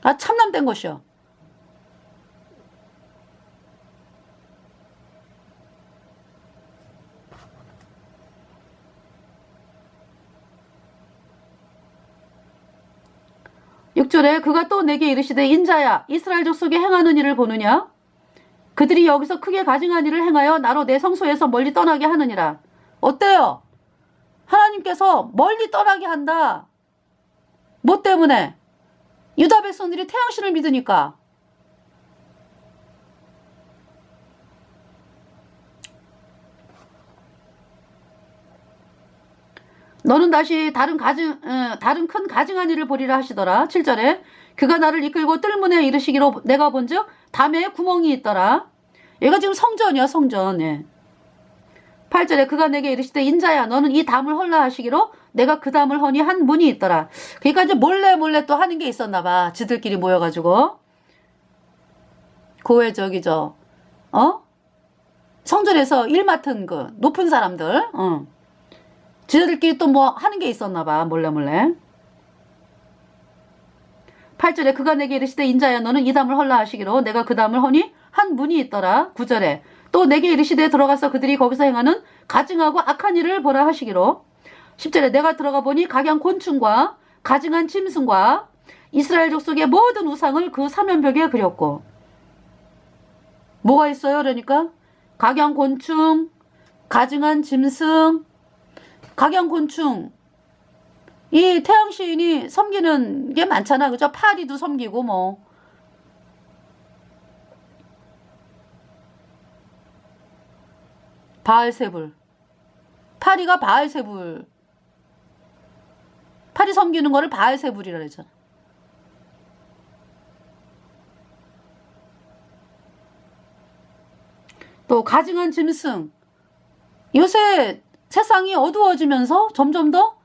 아, 참남된 것이요. (6절에) 그가 또 내게 이르시되 인자야 이스라엘 족속이 행하는 일을 보느냐? 그들이 여기서 크게 가증한 일을 행하여 나로 내 성소에서 멀리 떠나게 하느니라. 어때요? 하나님께서 멀리 떠나게 한다. 뭐 때문에? 유다 백성들이 태양신을 믿으니까. 너는 다시 다른 큰 가증한 일을 보리라 하시더라. 7절에 그가 나를 이끌고 뜰문에 이르시기로 내가 본즉 담에 구멍이 있더라. 얘가 지금 성전이야, 성전. 예. 8절에 그가 내게 이르시되 인자야 너는 이 담을 헐라 하시기로 내가 그 담을 허니 한 문이 있더라. 그러니까 이제 몰래 또 하는 게 있었나 봐. 지들끼리 모여가지고. 그 외 성전에서 일 맡은 그 높은 사람들, 지들끼리 또 뭐 하는 게 있었나 봐. 몰래. 8절에 그가 내게 이르시되 인자야 너는 이 담을 헐라 하시기로 내가 그 담을 허니 한 문이 있더라. 9절에 또 내게 이르시되 들어가서 그들이 거기서 행하는 가증하고 악한 일을 보라 하시기로. 10절에 내가 들어가 보니 각양 곤충과 가증한 짐승과 이스라엘 족속의 모든 우상을 그 사면벽에 그렸고. 뭐가 있어요? 그러니까 각양 곤충, 가증한 짐승, 각양 곤충. 이 태양신이 섬기는 게 많잖아. 그죠? 파리도 섬기고 뭐. 바알세불. 파리가 바알세불. 파리 섬기는 거를 바알세불이라 그러잖아. 또 가증한 짐승. 요새 세상이 어두워지면서 점점 더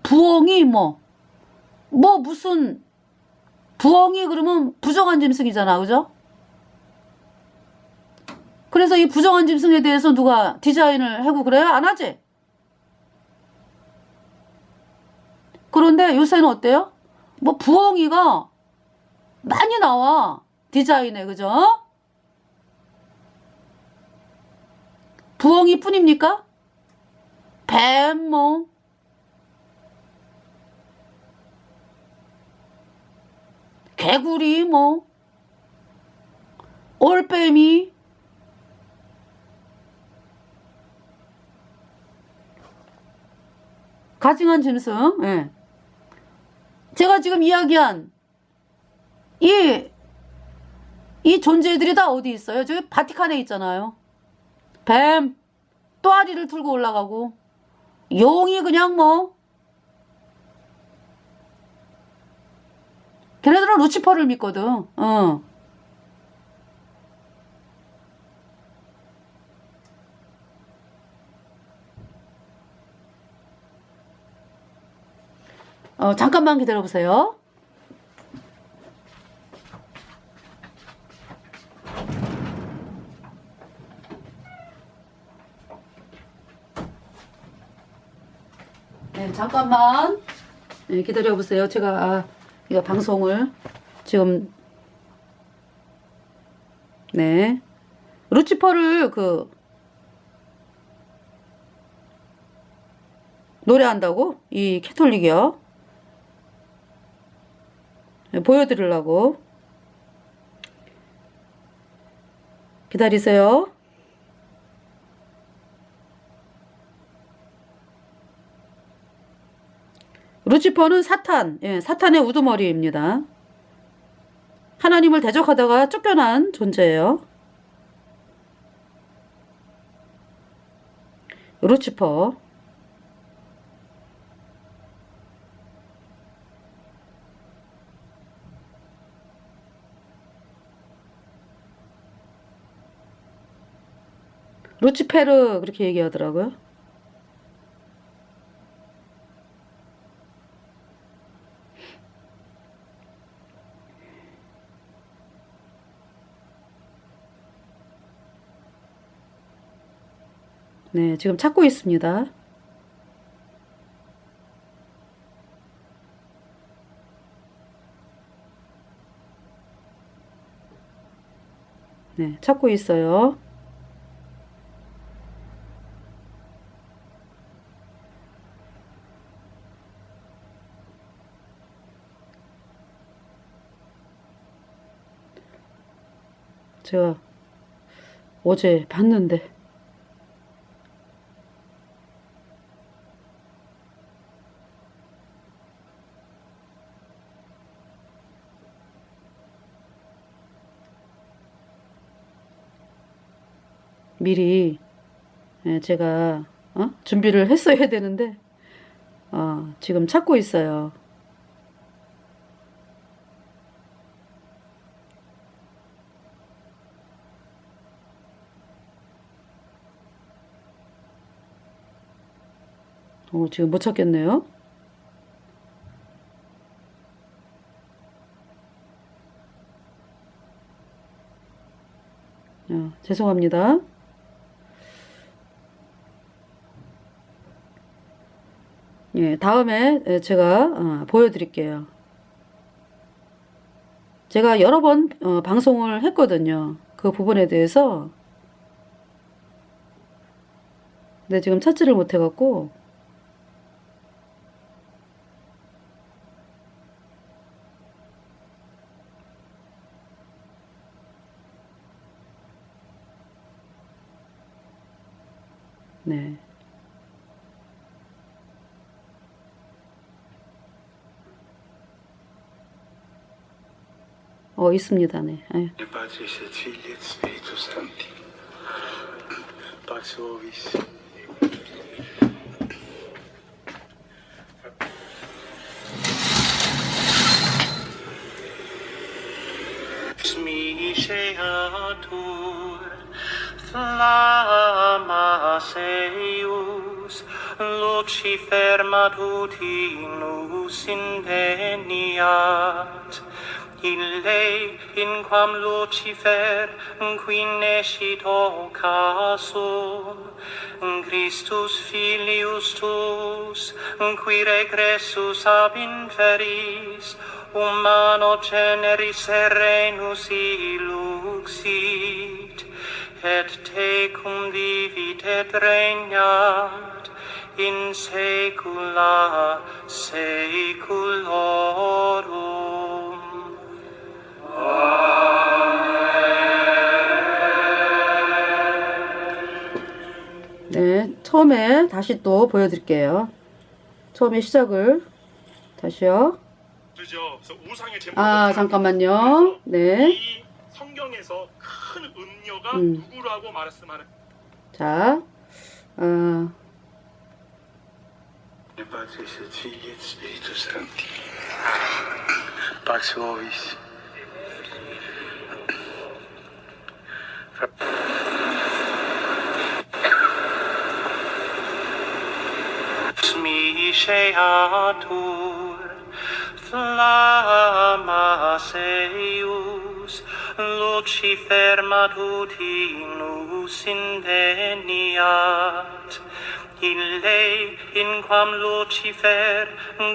부엉이 무슨 부엉이 그러면 부정한 짐승이잖아. 그죠? 그래서 이 부정한 짐승에 대해서 누가 디자인을 하고 그래요? 안 하지? 그런데 요새는 어때요? 부엉이가 많이 나와. 디자인에. 그죠? 부엉이 뿐입니까? 뱀 개구리 올빼미 가증한 짐승. 예. 제가 지금 이야기한 이 존재들이 다 어디 있어요? 저기 바티칸에 있잖아요. 뱀, 또아리를 들고 올라가고, 용이 그냥 걔네들은 루치퍼를 믿거든. 잠깐만 기다려보세요. 네, 잠깐만 기다려보세요. 제가 이거 방송을 지금 루치퍼를 노래한다고? 이 캐톨릭이요. 보여드리려고. 기다리세요. 루치퍼는 사탄의 우두머리입니다. 하나님을 대적하다가 쫓겨난 존재예요. 루치퍼. 루치페르 그렇게 얘기하더라고요. 네, 지금 찾고 있습니다. 네, 찾고 있어요. 제가 어제 봤는데 미리 제가 준비를 했어야 되는데 지금 찾고 있어요. 지금 못 찾겠네요. 죄송합니다. 예, 다음에 제가 보여드릴게요. 제가 여러 번 방송을 했거든요. 그 부분에 대해서. 근데 지금 찾지를 못해갖고. 네. 있습니다. 네. Patris et Filii et Spiritus Sancti. Pax vobis. Miseatur flammas eius Lucifer matutinus inveniat ille in quam Lucifer qui nescit occasum Christus filius tuus qui regressus ab inferis humano generis serenus illuxit et tecum vivit et regnat in saecula saeculorum. 네, 처음에 다시 또 보여드릴게요. 처음에 시작을 다시요. 잠깐만요. 네. 이 성경에서 큰 음녀가 누구라고 말씀하는? 자, Patris et Filii et Spiritus Sancti. Pax vobis. Miseatur flammas eius Lucifer matutinus inveniat ille in quam Lucifer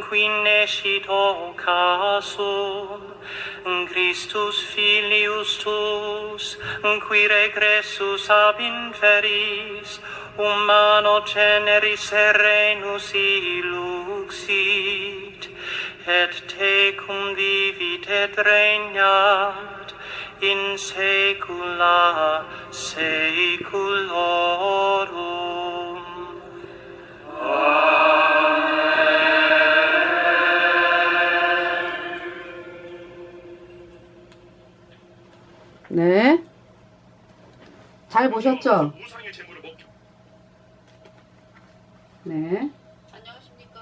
qui nescit occasum Christus filius tuus qui regressus ab inferis humano generis serenus illuxit et tecum vivit et regnat in saecula saeculorum. 네. 잘 보셨죠? 우상의 제물을 먹죠. 네. 안녕하십니까.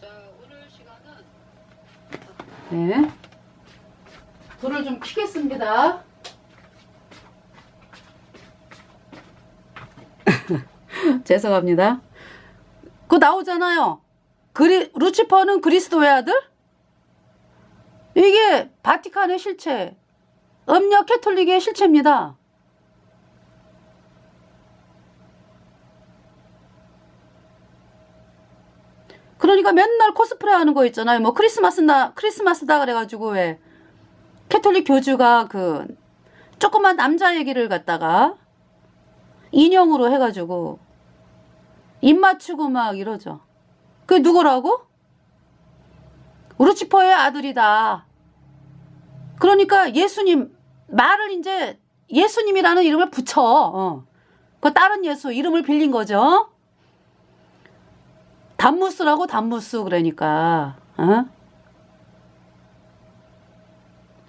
자, 오늘 시간은 네. 불을 좀 켜겠습니다. 죄송합니다. 그거 나오잖아요. 루치퍼는 그리스도의 아들? 이게 바티칸의 실체, 음력 캐톨릭의 실체입니다. 그러니까 맨날 코스프레 하는 거 있잖아요. 뭐 크리스마스다 그래가지고 왜 캐톨릭 교주가 그 조그만 남자 얘기를 갖다가 인형으로 해가지고 입 맞추고 막 이러죠. 그게 누구라고? 루치퍼의 아들이다. 그러니까 예수님 말을 이제 예수님이라는 이름을 붙여. 그 다른 예수 이름을 빌린 거죠. 담무스라고 담무스 그러니까.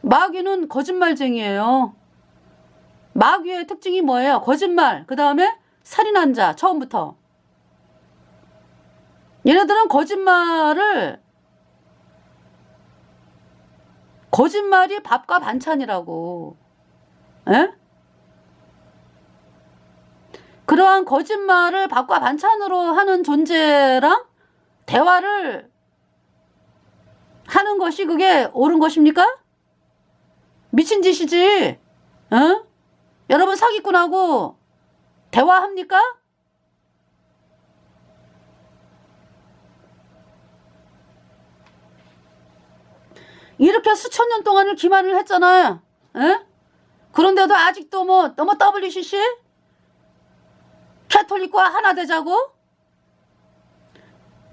마귀는 거짓말쟁이에요. 마귀의 특징이 뭐예요? 거짓말. 그 다음에 살인한 자. 처음부터. 얘네들은 거짓말이 밥과 반찬이라고. 에? 그러한 거짓말을 밥과 반찬으로 하는 존재랑 대화를 하는 것이 그게 옳은 것입니까? 미친 짓이지. 어? 여러분 사기꾼하고 대화합니까? 이렇게 수천 년 동안을 기만을 했잖아요. 에? 그런데도 아직도 뭐 너무 WCC? 캐톨릭과 하나 되자고?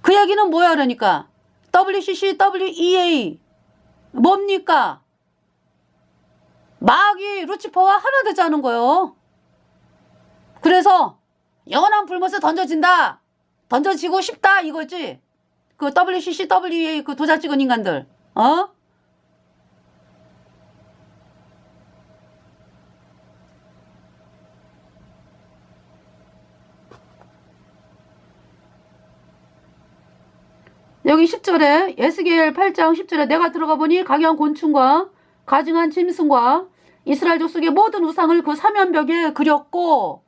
그 얘기는 뭐야 그러니까 WCC, WEA 뭡니까? 마귀 루치퍼와 하나 되자는 거예요. 그래서 영원한 불못에 던져진다. 던져지고 싶다 이거지. 그 WCC, WEA 그 도장 찍은 인간들. 어? 여기 10절에 에스겔 8장 10절에 내가 들어가 보니 강한 곤충과 가증한 짐승과 이스라엘 족속의 모든 우상을 그 사면벽에 그렸고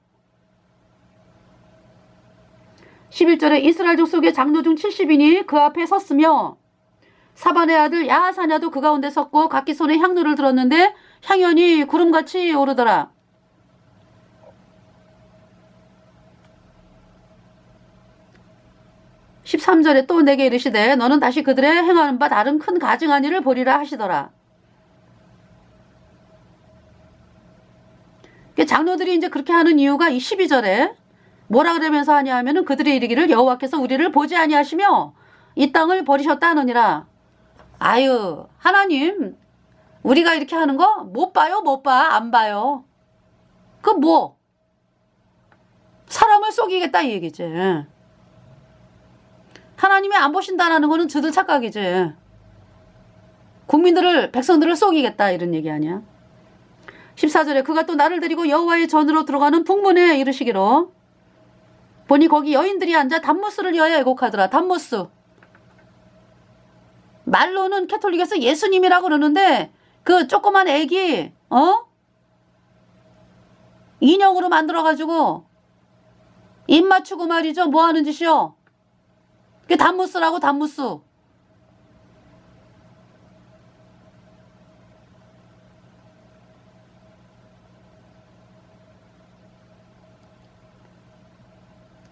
11절에 이스라엘 족속의 장로 중 70인이 그 앞에 섰으며 사반의 아들 야하사냐도 그 가운데 섰고 각기 손에 향로를 들었는데 향연이 구름같이 오르더라. 13절에 또 내게 이르시되 너는 다시 그들의 행하는 바 다른 큰 가증한 일을 보리라 하시더라. 장로들이 이제 그렇게 하는 이유가 이 12절에 뭐라 그러면서 하냐 하면은 그들이 이르기를 여호와께서 우리를 보지 아니하시며 이 땅을 버리셨다 하느니라. 아유 하나님 우리가 이렇게 하는 거 못 봐요 못 봐 안 봐요. 그 뭐 사람을 속이겠다 이 얘기지. 하나님이 안 보신다라는 거는 저들 착각이지. 국민들을 백성들을 속이겠다 이런 얘기 아니야. 14절에 그가 또 나를 데리고 여호와의 전으로 들어가는 북문에 이르시기로 보니 거기 여인들이 앉아 담무스를 위하여 애곡하더라. 담무스 말로는 캐톨릭에서 예수님이라고 그러는데 그 조그만 애기 인형으로 만들어가지고 입 맞추고 말이죠. 뭐 하는 짓이요? 그게 담무스라고 담무스.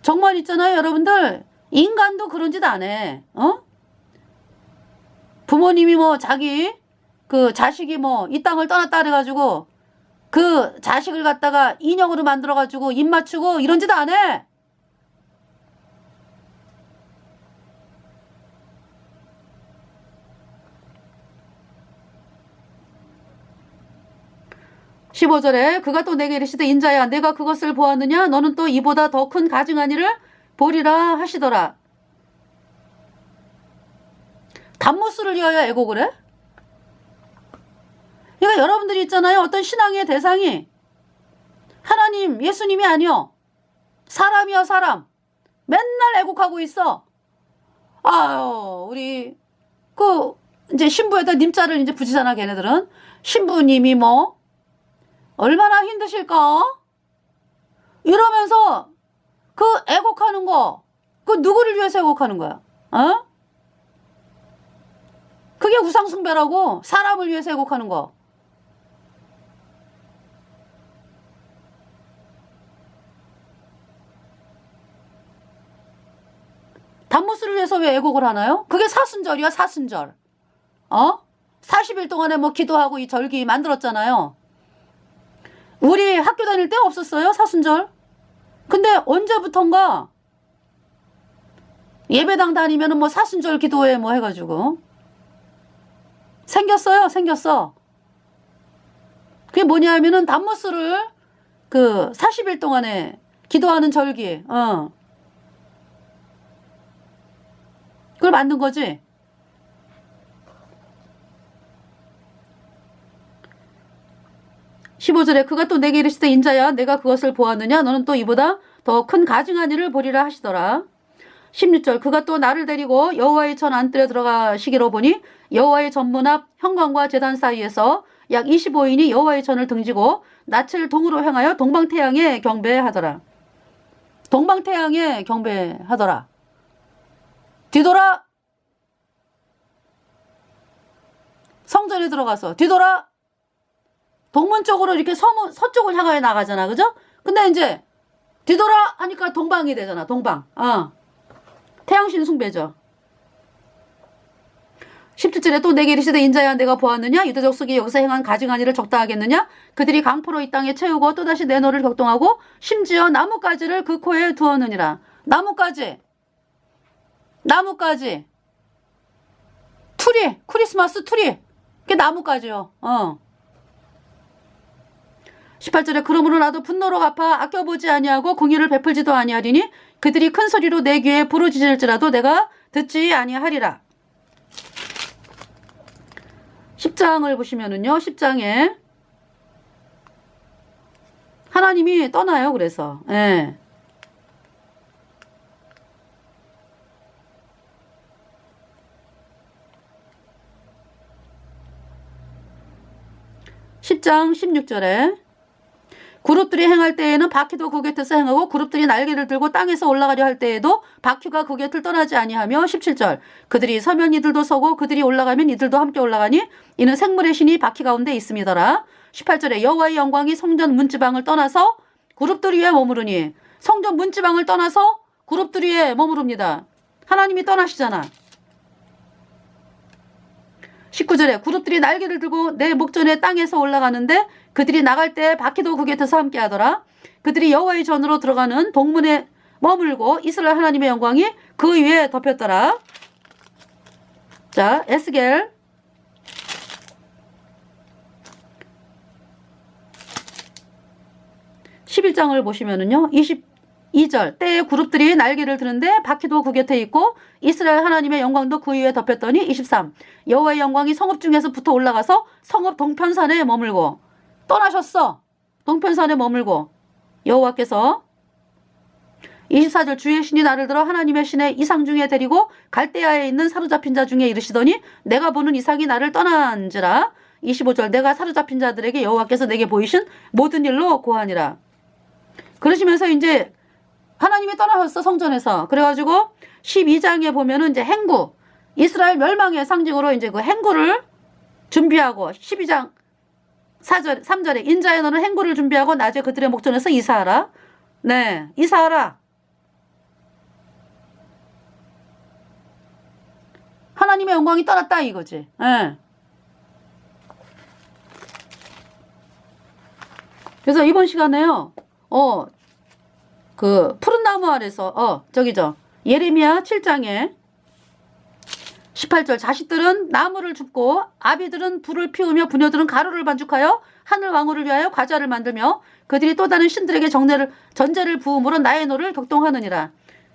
정말 있잖아요 여러분들. 인간도 그런 짓 안 해. 부모님이 뭐 자기 그 자식이 뭐 이 땅을 떠났다 그래가지고 그 자식을 갖다가 인형으로 만들어가지고 입 맞추고 이런 짓 안 해. 15절에 그가 또 내게 이르시되 인자야 내가 그것을 보았느냐 너는 또 이보다 더 큰 가증한 일을 보리라 하시더라. 담무스를 위하여 애곡을 해? 그러니까 여러분들이 있잖아요. 어떤 신앙의 대상이 하나님 예수님이 아니요 사람이요 사람. 맨날 애곡하고 있어. 아유, 우리 이제 신부에다 님자를 이제 붙이잖아, 걔네들은. 신부님이 뭐 얼마나 힘드실까? 이러면서 그 애곡하는 거, 그 누구를 위해서 애곡하는 거야? 어? 그게 우상숭배라고. 사람을 위해서 애곡하는 거. 단무스를 위해서 왜 애곡을 하나요? 그게 사순절이야, 사순절. 40일 동안에 뭐 기도하고 이 절기 만들었잖아요. 우리 학교 다닐 때 없었어요, 사순절? 근데 언제부턴가 예배당 다니면은 뭐 사순절 기도회 뭐 해가지고 생겼어. 그게 뭐냐 하면은 단무스를 40일 동안에 기도하는 절기, 그걸 만든 거지. 15절에 그가 또 내게 이르시되 인자야 내가 그것을 보았느냐 너는 또 이보다 더 큰 가증한 일을 보리라 하시더라. 16절 그가 또 나를 데리고 여호와의 전 안뜰에 들어가시기로 보니 여호와의 전문 앞 현관과 제단 사이에서 약 25인이 여호와의 전을 등지고 낯을 동으로 향하여 동방태양에 경배하더라. 동방태양에 경배하더라. 뒤돌아. 성전에 들어가서 뒤돌아. 동문 쪽으로 이렇게 서쪽을 향하여 나가잖아. 그죠? 근데 이제 뒤돌아 하니까 동방이 되잖아. 동방. 태양신 숭배죠. 17절에 또 내게 이르시되 인자야 내가 보았느냐 유다족 속에 여기서 행한 가증한 일을 적다하겠느냐 그들이 강포로 이 땅에 채우고 또다시 내 노를 격동하고 심지어 나뭇가지를 그 코에 두었느니라. 나뭇가지 투리 크리스마스 투리 그게 나뭇가지요. 18절에 그러므로 나도 분노로 갚아 아껴보지 아니하고 공의를 베풀지도 아니하리니 그들이 큰 소리로 내 귀에 부르짖을지라도 내가 듣지 아니하리라. 10장을 보시면은요. 10장에 하나님이 떠나요. 그래서 10장 16절에 그룹들이 행할 때에는 바퀴도 그 곁에서 행하고 그룹들이 날개를 들고 땅에서 올라가려 할 때에도 바퀴가 그 곁을 떠나지 아니하며 17절 그들이 서면 이들도 서고 그들이 올라가면 이들도 함께 올라가니 이는 생물의 신이 바퀴 가운데 있음이더라. 18절에 여호와의 영광이 성전 문지방을 떠나서 그룹들 위에 머무르니 성전 문지방을 떠나서 그룹들 위에 머무릅니다. 하나님이 떠나시잖아. 19절에 그룹들이 날개를 들고 내 목전에 땅에서 올라가는데 그들이 나갈 때 바퀴도 그 곁에서 함께 하더라. 그들이 여호와의 전으로 들어가는 동문에 머물고 이스라엘 하나님의 영광이 그 위에 덮였더라. 자, 에스겔 11장을 보시면은요. 22절 때에 그룹들이 날개를 드는데 바퀴도 그 곁에 있고 이스라엘 하나님의 영광도 그 위에 덮였더니 23 여호와의 영광이 성읍 중에서 붙어 올라가서 성읍 동편산에 머물고 떠나셨어. 동편산에 머물고 여호와께서 24절 주의 신이 나를 들어 하나님의 신의 이상 중에 데리고 갈대아에 있는 사로잡힌 자 중에 이르시더니 내가 보는 이상이 나를 떠난지라. 25절 내가 사로잡힌 자들에게 여호와께서 내게 보이신 모든 일로 고하니라. 그러시면서 이제 하나님이 떠나셨어. 성전에서. 그래가지고 12장에 보면은 이제 행구 이스라엘 멸망의 상징으로 이제 그 행구를 준비하고 12장 3절에 인자의 너는 행구를 준비하고 낮에 그들의 목전에서 이사하라. 네, 이사하라. 하나님의 영광이 떠났다 이거지. 네. 그래서 이번 시간에요. 그 푸른 나무 아래서 예레미야 7장에 18절 자식들은 나무를 줍고 아비들은 불을 피우며 부녀들은 가루를 반죽하여 하늘 왕후를 위하여 과자를 만들며 그들이 또 다른 신들에게 전제를 부음으로 나의 노를 격동하느니라.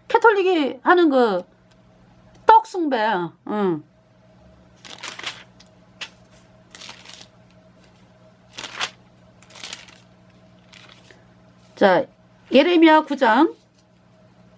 캐톨릭이 하는 그 떡 숭배. 자, 예레미야 9장